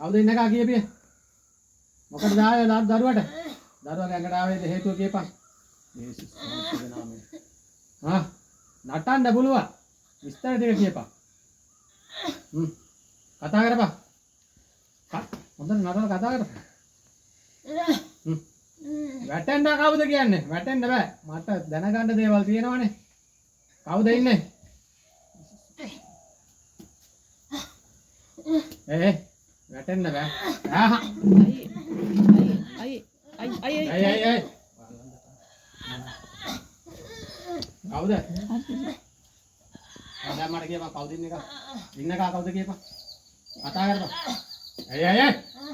කවුද ඉන්න එකා කියපිය මොකටද ආවේ දරුවට දරුවා ගැඟට ආවේද හේතුව කියපන් යේසුස් වහන්සේගේ නාමයෙන් නටන්න පුළුවන් විස්තර ටික කියපන් කතා කරපන් හොඳට නටන කතා කරපන් වැටෙන්න කවුද කියන්නේ වැටෙන්න බෑ මට දැනගන්න දේවල් තියෙනවනේ කවුද ඉන්නේ වැටෙන්න බෑ අයි කවුද දැන් මට කියපන් කවුද ඉන්න එකා කවුද කියපන් කතා කරපන් අයි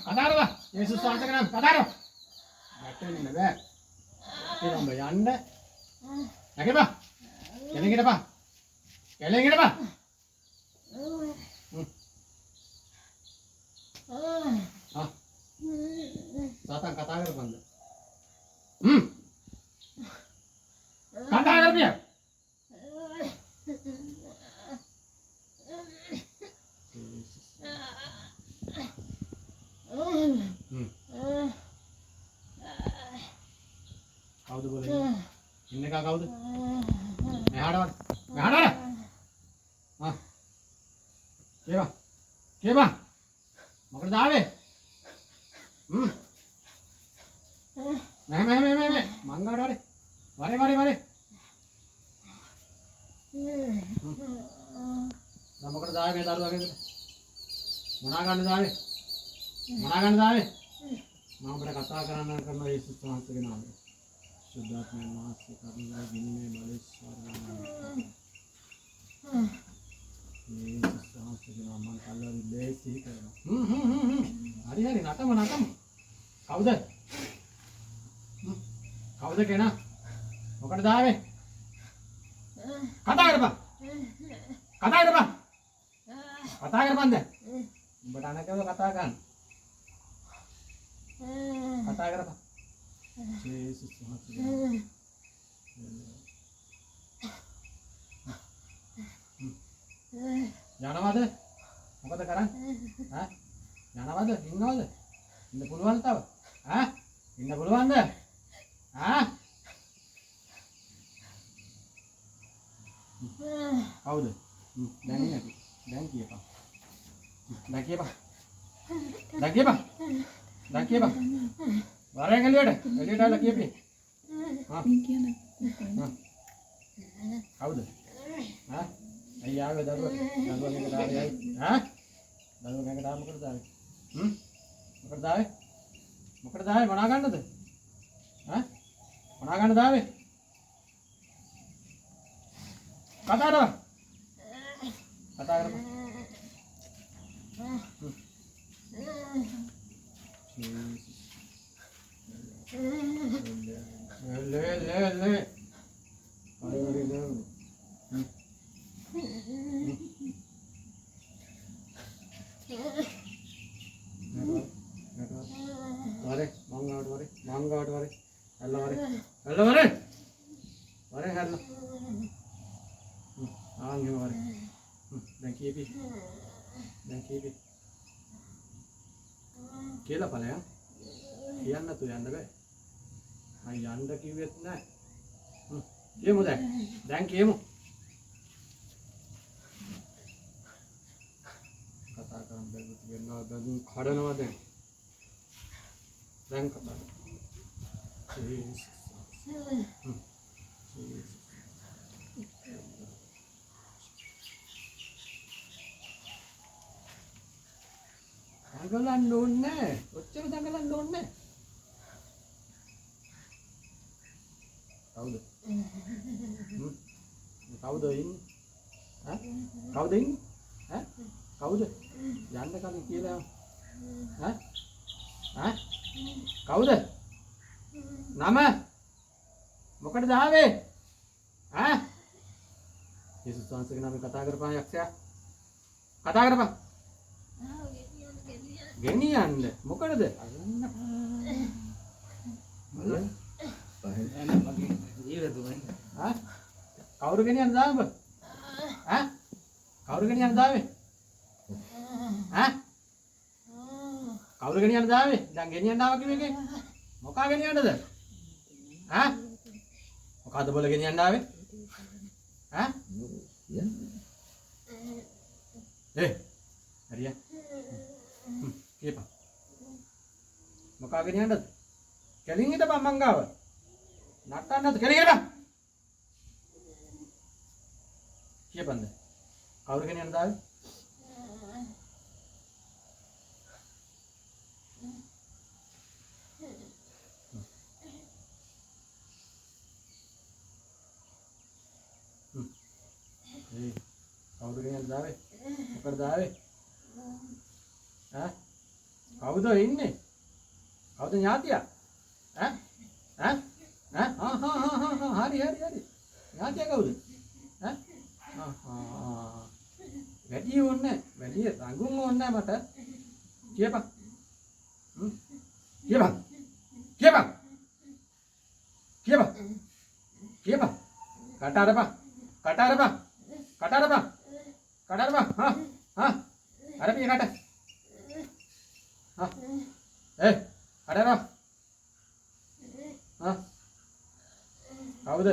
කතා කරපන් යේසුස් වහන්සේගේ නම කතා කරපන් වැටෙන්න බෑ ඉතින් යන්න නැගපන් කෙලින් හිටපන් සාතන් කතා කරපන්ද කතා කරපිය කවුද બોලන්නේ ඉන්න එකා කවුද මෙහාට කියපන් මොකටද ආවේ මංගාවට වරේ මොකටද ආවේ මේ දරුවාගේ මොනා ගන්නද ආවේ මම අපිට කතා කරන්න කරන යේසුස් වහන්සේගේ නාමයෙන් සුද්ධාත්මයන් වහන්සේ කරුණාව ගිනිනේ බලස්වරණය යේසුස් වහන්සේගේ නාමයෙන් කල්ලාරි දෙසි කරනවා හරි නටම කවුද කෙනා මොකටද ආවේ කතා කරපන් දැන් උඹට අනකව කතා කරන්න කතා කරපන් යේසුස් වහන්සේ යනවද මොකද කරන්නේ යනවද ඉන්නවද ඉන්න පුළුවන් තව ඉන්න පුළුවන්ද කවුද දැන් ඉන්නේ දැන් කියපන් වරෙන් එළියට ආලා කියපේ කවුද අයියා ආවේ දරුවා ගැඟට ආවේ දරුවා ගැඟට ආව මොකටද ආවේ මොනා ගන්නද ආවේ කතා කරපන් මංගාවට වරේ හල්ල වරේ හල්ල ආන්ගේ වරේ දැන් කීපි කියලා ඵලයන් කියන්න තු යන්න බෑ මම යන්න කිව්වෙත් නෑ කියමු දැන් කියමු කතා කරන් බැලුවත් වෙනවා බඳු කඩනවා දැන් කතා දඟලන්න ඕනේ ඔච්චර දඟලන්න ඕනේ කවුද ඉන්නේ කවුද යන්න කලින් කියලා කවුද නම මොකටද ආවේ යේසුස් වහන්සේගේ නමෙන් කතා කරපන් යක්ෂයා කතා කරපන් ගෙනියන්න මොකටද කවුරු ගෙනියන්න දාඹ කවුරු ගෙනියන්න දාවේ කවුරු ගෙනියන්නද ආවේ? දැන් ගෙනියන්න ආවා කිව්ව එකේ. මොකා ගෙනියන්නද? ඈ? මොකද්ද බොල ගෙනියන්න ආවේ? ඈ? හරිය. කියපන්. මොකා ගෙනියන්නද? කෙලින් හිටපන් මං ගාව. නටන්නද කෙලින් හිටපන්. කියපන්ද? කවුරු ගෙනියන්නද ආවේ? කවුද ගෙනියන්නද ආවේ? මොකටද ආවේ? ඈ? කවුද ඉන්නේ? කවුද ඥාතියා? ඈ? ඈ? හරි. ඥාතියා කවුද? ඈ? වැඩි ඕනේ. වැඩි රඟුන් ඕනේ මට. කියපන්. කියපන්. කටාරපන්. අර පිය කට. කටාරපන්. කවුද?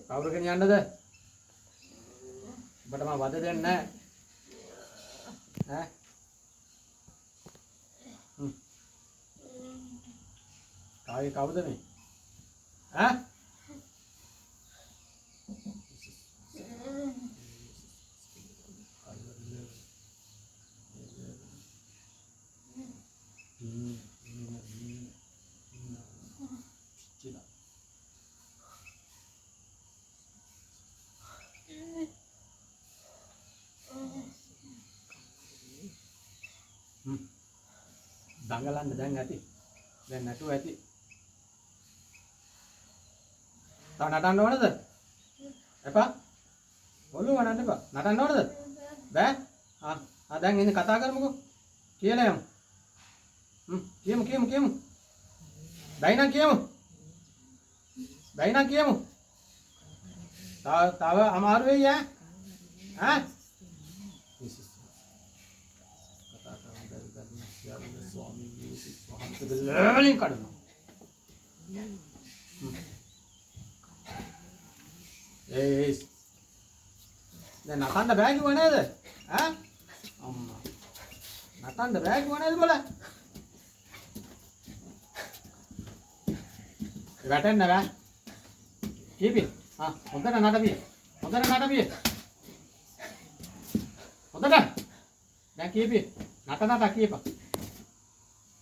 කවුරු ගෙනියන්නද? ඔබට මම වද දෙන්නේ නැහැ. ඈ? කවුද මේ? ඈ? දඟලන්න දැන් ඇති. දැන් නැටුව ඇති. තව නටන්න ඕනද? එපා. ඔළුව නටන්න එපා. නටන්න ඕනද? බෑ. දැන් ඉන්නේ කතා කරමුකෝ. කියලා යමු. කියමු. බැයි නම් කියමු. තව අමාරු වෙයි ඈ. ලේලින් කඩනවා. දැන් නටන්න බෑ කිව්ව නේද? අම්මා. නටන්න බෑ කිව්ව නේද බල? වැටෙන්න බෑ. කීපි. හොඳට නටපිය. හොඳට. දැන් කීපි. නට කීපා.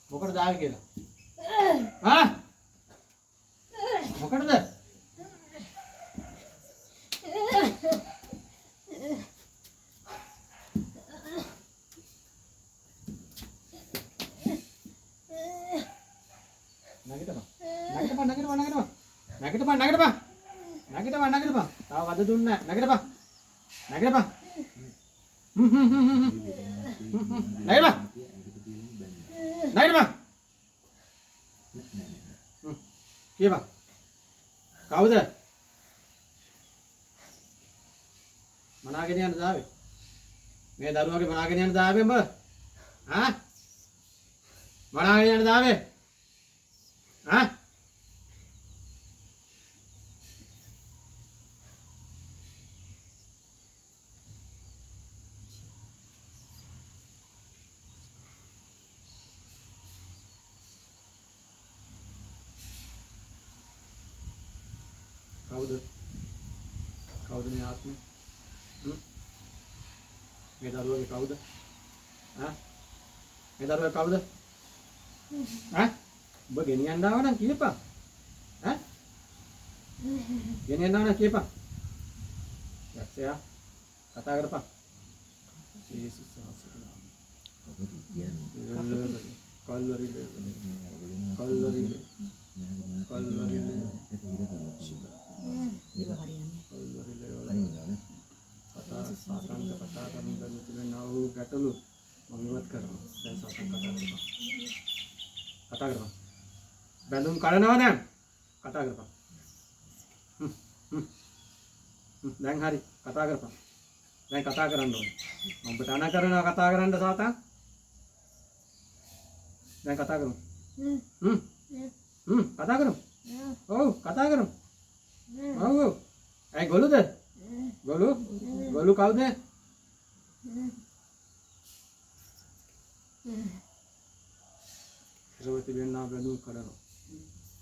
මොකටද ආවේ කියලා? මොකටද? නැගිටපන්. තාම වද දුන්නේ නැහැ. නැගිටපන්. කියපන්. කවුද? මනාගෙන යන්න දාවේ. මේ දරුවාගේ මනාගෙන යන්න දාවේ උඹ? මනාගෙන යන්න දාවේ? කවුද මේ ආත්මේ? මේ දරුවගේ කවුද? මේ දරුවා කවුද? ඔබ ගෙනියන්න ආව නම් කියපන්. ගෙනියන්න ආව නම් කියපන්. යක්ෂයා කතා කරපන්. යේසුස් වහන්සේගේ නාමයෙන්. කල්වරි ගැටලු මම ඉවත් කරනවා. දැන් සාකච්ඡා කරනවා. බැලුම් කඩනවා දැන්. කතා කරපන්. දැන් හරි කතා කරපන්. දැන් කතා කරන්න ඕනේ. මම බටන කරනවා කතා කරන්න සාතන්. දැන් කතා කරමු. කතා කරමු. ඔව් කතා කරමු. ඔව්. ඇයි ගොළුද? ගොළු කවුද? රොටි වෙන්නා බඳු කරනවා.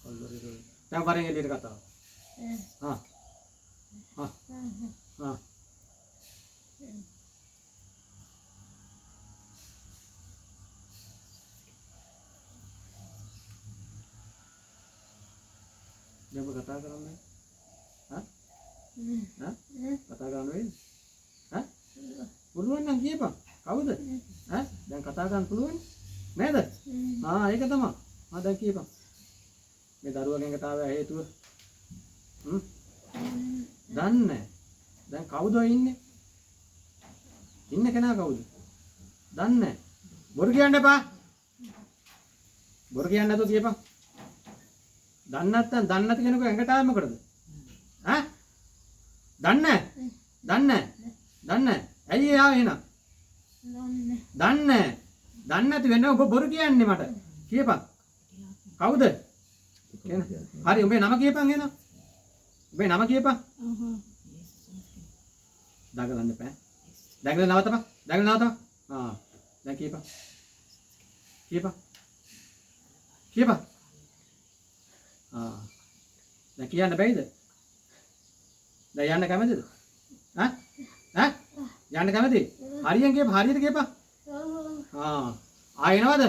ඔල්ලරේ. දැන් වරෙන් එළියට කතාව. හා. දැන් කතා කරන්නේ. කතා කරන්න වෙයිද? පුළුවන් නම් කියපන්. කවුද? දැන් කතා කරන්න පුළුවන් නේද? ඒක තමයි. දැන් කියපන්. මේ දරුවා ගෙන්කට ආව හේතුව. දන්නේ. දැන් කවුද ඉන්නේ? ඉන්න කෙනා කවුද? දන්නේ. බොරු කියන්න එපා. බොරු කියන්න නැතුව කියපන්. දන්නේ නැති කෙනෙකු ඇඟට ආවේ මොකටද? දන්නේ. ඇයි ආවේ එහෙනම්? දන්නේ නැති වෙන්නේ ඔබ බොරු කියන්නේ මට. කියපන්. කවුද? හරි උඹේ නම කියපන් එහෙනම්. උඹේ නම කියපන්. දඟලන්න එපා. දඟල නවතපන්. දැන් කියපන්. දැන් කියන්න බැයිද? දැන් යන්න කැමතිද? යන්න කැමති? හරියට කියපන්. ආයෙනවද?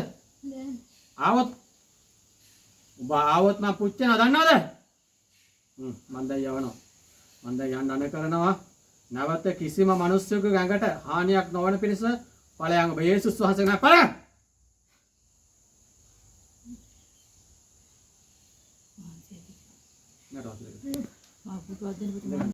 ආවොත් ඔබ මම පුච්චනවා දන්නවද? මම දැන් යවනවා. මම දැන් යන්න අන කරනවා. නැවත කිසිම මිනිස්සුක ගඟට හානියක් නොවන පිණිස ඵලයන් ඔබ යේසුස් වහන්සේ නම ඵලයන්. නේද?